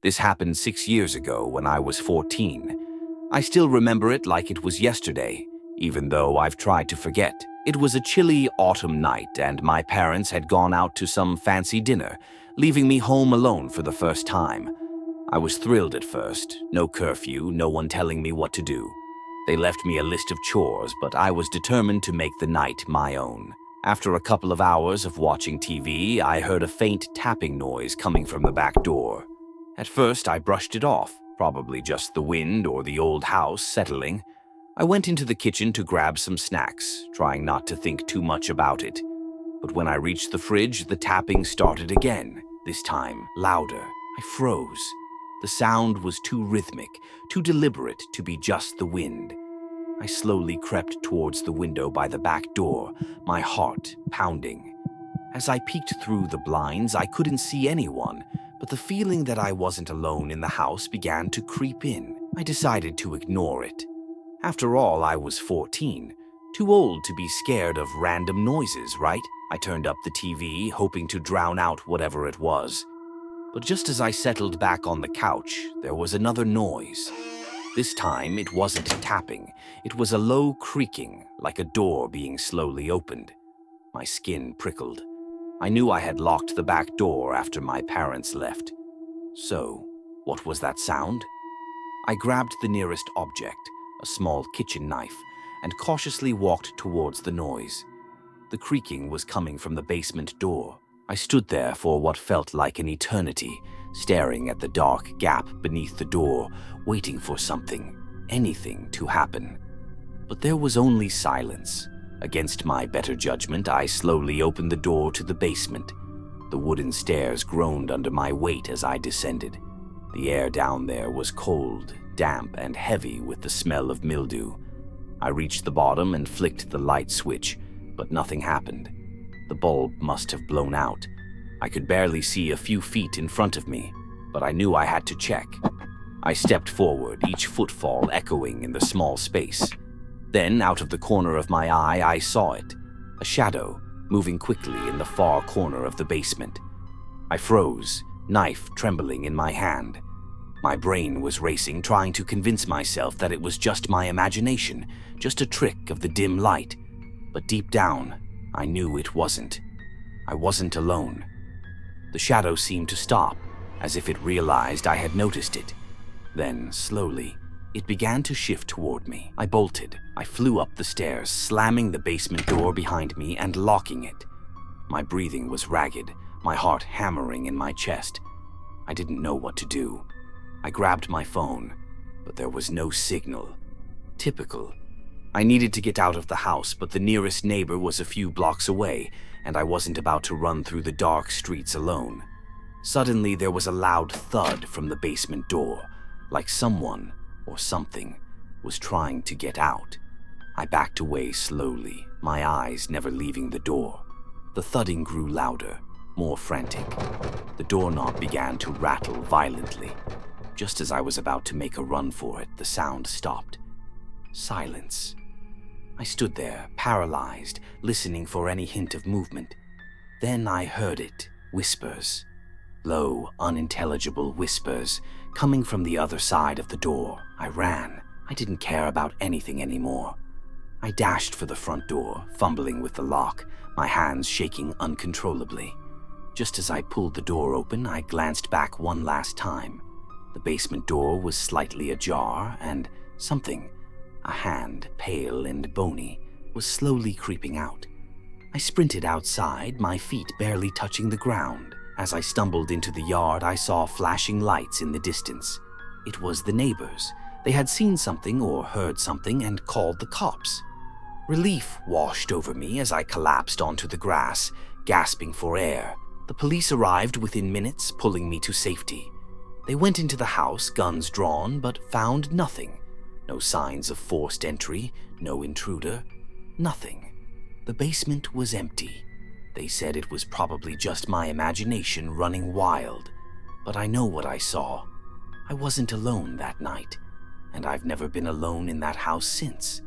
This happened 6 years ago when I was 14. I still remember it like it was yesterday, even though I've tried to forget. It was a chilly autumn night, and my parents had gone out to some fancy dinner, leaving me home alone for the first time. I was thrilled at first. No curfew, no one telling me what to do. They left me a list of chores, but I was determined to make the night my own. After a couple of hours of watching TV, I heard a faint tapping noise coming from the back door. At first, I brushed it off, probably just the wind or the old house settling. I went into the kitchen to grab some snacks, trying not to think too much about it. But when I reached the fridge, the tapping started again, this time louder. I froze. The sound was too rhythmic, too deliberate to be just the wind. I slowly crept towards the window by the back door, my heart pounding. As I peeked through the blinds, I couldn't see anyone, but the feeling that I wasn't alone in the house began to creep in. I decided to ignore it. After all, I was 14, too old to be scared of random noises, right? I turned up the TV, hoping to drown out whatever it was. But just as I settled back on the couch, there was another noise. This time, it wasn't tapping. It was a low creaking, like a door being slowly opened. My skin prickled. I knew I had locked the back door after my parents left. So, what was that sound? I grabbed the nearest object, a small kitchen knife, and cautiously walked towards the noise. The creaking was coming from the basement door. I stood there for what felt like an eternity, staring at the dark gap beneath the door, waiting for something, anything to happen. But there was only silence. Against my better judgment, I slowly opened the door to the basement. The wooden stairs groaned under my weight as I descended. The air down there was cold, damp, and heavy with the smell of mildew. I reached the bottom and flicked the light switch, but nothing happened. The bulb must have blown out. I could barely see a few feet in front of me, but I knew I had to check. I stepped forward, each footfall echoing in the small space. Then, out of the corner of my eye, I saw it, a shadow moving quickly in the far corner of the basement. I froze, knife trembling in my hand. My brain was racing, trying to convince myself that it was just my imagination, just a trick of the dim light. But deep down, I knew it wasn't. I wasn't alone. The shadow seemed to stop, as if it realized I had noticed it. Then, slowly, it began to shift toward me. I bolted. I flew up the stairs, slamming the basement door behind me and locking it. My breathing was ragged, my heart hammering in my chest. I didn't know what to do. I grabbed my phone, but there was no signal. Typical. I needed to get out of the house, but the nearest neighbor was a few blocks away, and I wasn't about to run through the dark streets alone. Suddenly, there was a loud thud from the basement door, like someone, or something, was trying to get out. I backed away slowly, my eyes never leaving the door. The thudding grew louder, more frantic. The doorknob began to rattle violently. Just as I was about to make a run for it, the sound stopped. Silence. I stood there, paralyzed, listening for any hint of movement. Then I heard it, whispers. Low, unintelligible whispers, coming from the other side of the door. I ran. I didn't care about anything anymore. I dashed for the front door, fumbling with the lock, my hands shaking uncontrollably. Just as I pulled the door open, I glanced back one last time. The basement door was slightly ajar, and something, a hand, pale and bony, was slowly creeping out. I sprinted outside, my feet barely touching the ground. As I stumbled into the yard, I saw flashing lights in the distance. It was the neighbors. They had seen something or heard something and called the cops. Relief washed over me as I collapsed onto the grass, gasping for air. The police arrived within minutes, pulling me to safety. They went into the house, guns drawn, but found nothing. No signs of forced entry, no intruder, nothing. The basement was empty. They said it was probably just my imagination running wild. But I know what I saw. I wasn't alone that night, and I've never been alone in that house since.